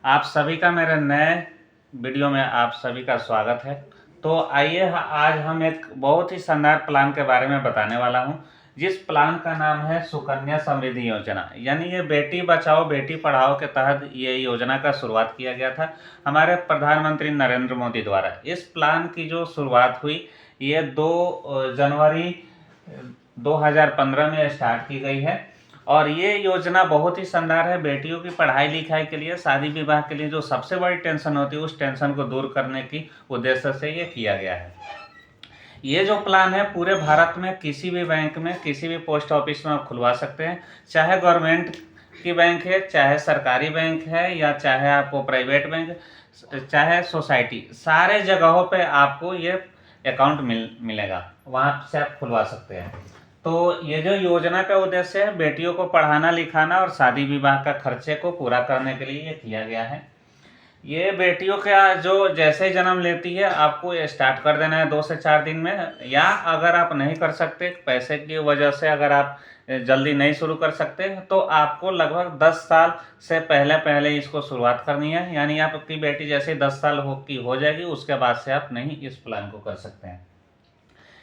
आप सभी का मेरे नए वीडियो में आप सभी का स्वागत है। तो आइए आज हम एक बहुत ही शानदार प्लान के बारे में बताने वाला हूं, जिस प्लान का नाम है सुकन्या समृद्धि योजना। यानी ये बेटी बचाओ बेटी पढ़ाओ के तहत ये योजना का शुरुआत किया गया था हमारे प्रधानमंत्री नरेंद्र मोदी द्वारा। इस प्लान की जो शुरुआत हुई ये 2 जनवरी 2015 में स्टार्ट की गई है और ये योजना बहुत ही शानदार है। बेटियों की पढ़ाई लिखाई के लिए, शादी विवाह के लिए जो सबसे बड़ी टेंशन होती है उस टेंशन को दूर करने की उद्देश्य से ये किया गया है। ये जो प्लान है पूरे भारत में किसी भी बैंक में, किसी भी पोस्ट ऑफिस में आप खुलवा सकते हैं। चाहे गवर्नमेंट की बैंक है, चाहे सरकारी बैंक है, या चाहे आपको प्राइवेट बैंक, चाहे सोसाइटी, सारे जगहों पे आपको ये अकाउंट मिलेगा, वहाँ से आप खुलवा सकते हैं। तो ये जो योजना का उद्देश्य है बेटियों को पढ़ाना लिखाना और शादी विवाह का खर्चे को पूरा करने के लिए ये किया गया है। ये बेटियों का जो जैसे ही जन्म लेती है आपको ये स्टार्ट कर देना है 2 से 4 दिन में, या अगर आप नहीं कर सकते पैसे की वजह से, अगर आप जल्दी नहीं शुरू कर सकते तो आपको लगभग 10 साल से पहले पहले इसको शुरुआत करनी है। यानी आपकी बेटी जैसे 10 साल हो जाएगी उसके बाद से आप नहीं इस प्लान को कर सकते हैं।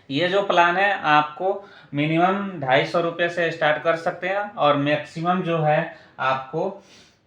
ये जो प्लान है आपको मिनिमम 250 रुपये से स्टार्ट कर सकते हैं और मैक्सिमम जो है आपको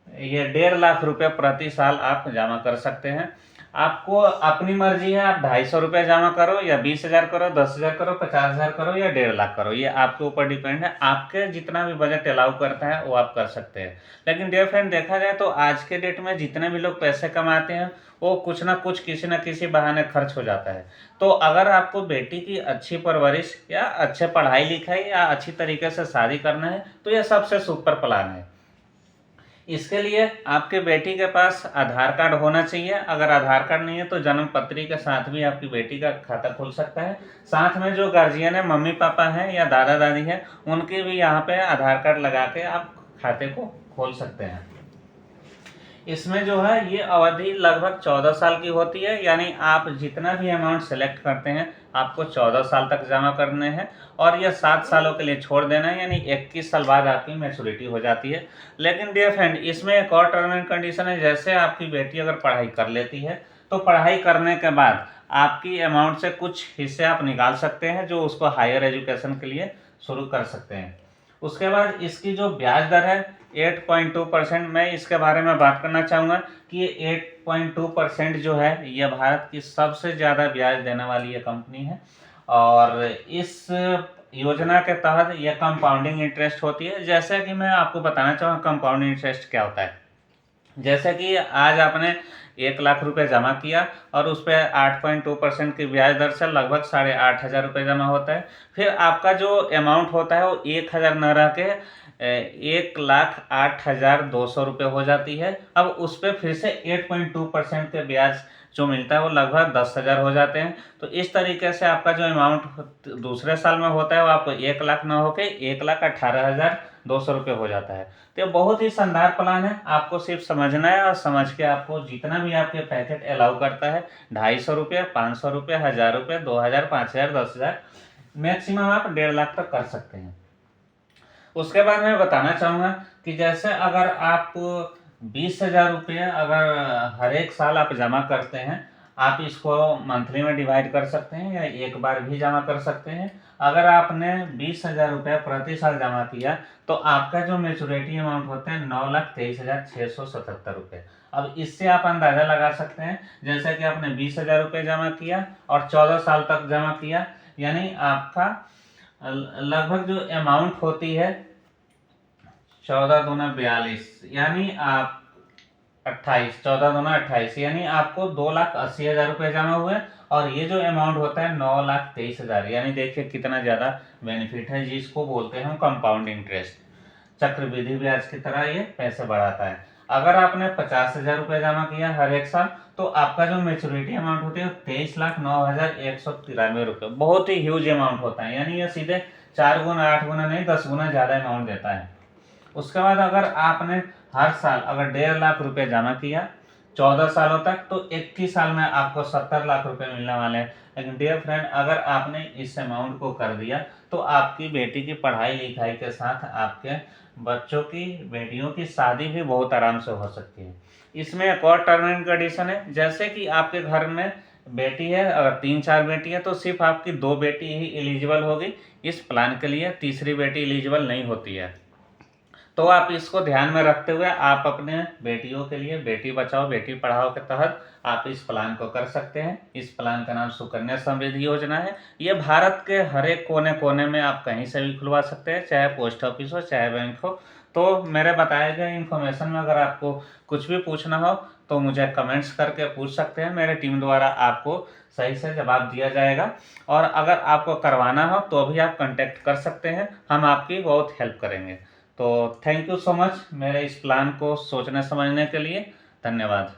ये 1.5 लाख रुपये प्रति साल आप जमा कर सकते हैं। आपको अपनी मर्जी है, आप 250 रुपये जमा करो या 20,000 करो, 10,000 करो, 50,000 करो या 1.5 लाख करो, ये आपके ऊपर डिपेंड है। आपके जितना भी बजट अलाउ करता है वो आप कर सकते हैं। लेकिन डियर फ्रेंड, देखा जाए तो आज के डेट में जितने भी लोग पैसे कमाते हैं वो कुछ ना कुछ किसी न किसी बहाने खर्च हो जाता है। तो अगर आपको बेटी की अच्छी परवरिश या अच्छे पढ़ाई लिखाई या अच्छी तरीके से शादी करना है तो यह सबसे सुपर प्लान है। इसके लिए आपके बेटी के पास आधार कार्ड होना चाहिए। अगर आधार कार्ड नहीं है तो जन्म पत्री के साथ भी आपकी बेटी का खाता खुल सकता है। साथ में जो गार्जियन है, मम्मी पापा हैं या दादा दादी हैं, उनके भी यहाँ पे आधार कार्ड लगा के आप खाते को खोल सकते हैं। इसमें जो है ये अवधि लगभग 14 साल की होती है। यानी आप जितना भी अमाउंट सेलेक्ट करते हैं आपको 14 साल तक जमा करने हैं और यह 7 सालों के लिए छोड़ देना है। यानी 21 साल बाद आपकी मैच्योरिटी हो जाती है। लेकिन डियर फ्रेंड, इसमें एक और टर्म एंड कंडीशन है। जैसे आपकी बेटी अगर पढ़ाई कर लेती है तो पढ़ाई करने के बाद आपकी अमाउंट से कुछ हिस्से आप निकाल सकते हैं जो उसको हायर एजुकेशन के लिए शुरू कर सकते हैं। उसके बाद इसकी जो ब्याज दर है 8.2%, मैं इसके बारे में बात करना चाहूँगा कि ये 8.2% जो है ये भारत की सबसे ज़्यादा ब्याज देने वाली ये कंपनी है। और इस योजना के तहत ये कंपाउंडिंग इंटरेस्ट होती है। जैसे कि मैं आपको बताना चाहूँगा कंपाउंडिंग इंटरेस्ट क्या होता है। जैसे कि आज आपने 1 लाख रुपए जमा किया और उस पर 8.2% की ब्याज दर से लगभग 8,500 रुपये जमा होता है। फिर आपका जो अमाउंट होता है वो 1,000 न रह के 1,08,200 रुपये हो जाती है। अब उस पर फिर से 8.2% के ब्याज जो मिलता है वो लगभग 10,000 हो जाते हैं। तो इस तरीके से आपका जो अमाउंट दूसरे साल में होता है वो आपको 1 लाख न होके 1,18,200 रुपये हो जाता है। तो ये बहुत ही शानदार प्लान है। आपको सिर्फ समझना है और समझ के आपको जितना भी आपके पैकेट अलाउ करता है 250 रुपये, 500 रुपये, 1,000 रुपये, 2,000, 5,000, 10,000, मैक्सिमम आप 1.5 लाख तक कर सकते हैं। उसके बाद मैं बताना चाहूँगा कि जैसे अगर आप 20,000 रुपये अगर हर एक साल आप जमा करते हैं, आप इसको मंथली में डिवाइड कर सकते हैं या एक बार भी जमा कर सकते हैं। अगर आपने 20,000 रुपये प्रति साल जमा किया तो आपका जो मेचूरिटी अमाउंट होता है 9,23,677 रुपये। अब इससे आप अंदाज़ा लगा सकते हैं, जैसे कि आपने 20,000 रुपये जमा किया और 14 साल तक जमा किया, यानी आपका लगभग जो अमाउंट होती है 14 दूना 42, यानी आप 28, 14 दूना 28, यानी आपको 2,80,000 रुपये जमा हुए और ये जो अमाउंट होता है 9,23,000। यानी देखिए कितना ज़्यादा बेनिफिट है, जिसको बोलते हैं हम कंपाउंड इंटरेस्ट। चक्रवृद्धि ब्याज की तरह ये पैसे बढ़ाता है। अगर आपने 50,000 रुपये जमा किया हर एक साल तो आपका जो मेच्योरिटी अमाउंट होती है 23,09,193 रुपये। बहुत ही ह्यूज अमाउंट होता है। यानी ये सीधे 4 गुना 8 गुना नहीं 10 गुना ज़्यादा अमाउंट देता है। उसके बाद अगर आपने हर साल अगर 1.5 लाख रुपये जमा किया 14 सालों तक, तो 21 साल में आपको 70 लाख रुपए मिलने वाले हैं। लेकिन डियर फ्रेंड, अगर आपने इस अमाउंट को कर दिया तो आपकी बेटी की पढ़ाई लिखाई के साथ आपके बच्चों की, बेटियों की शादी भी बहुत आराम से हो सकती है। इसमें एक और टर्म एंड कंडीशन है, जैसे कि आपके घर में बेटी है, अगर 3-4 बेटी है तो सिर्फ आपकी 2 बेटी ही एलिजिबल होगी इस प्लान के लिए, तीसरी बेटी एलिजिबल नहीं होती है। तो आप इसको ध्यान में रखते हुए आप अपने बेटियों के लिए बेटी बचाओ बेटी पढ़ाओ के तहत आप इस प्लान को कर सकते हैं। इस प्लान का नाम सुकन्या समृद्धि योजना है। ये भारत के हर एक कोने कोने में आप कहीं से भी खुलवा सकते हैं, चाहे पोस्ट ऑफिस हो चाहे बैंक हो। तो मेरे बताए गए इन्फॉर्मेशन में अगर आपको कुछ भी पूछना हो तो मुझे कमेंट्स करके पूछ सकते हैं, मेरे टीम द्वारा आपको सही से जवाब दिया जाएगा। और अगर आपको करवाना हो तो भी आप कांटेक्ट कर सकते हैं, हम आपकी बहुत हेल्प करेंगे। तो थैंक यू सो मच मेरे इस प्लान को सोचने समझने के लिए। धन्यवाद।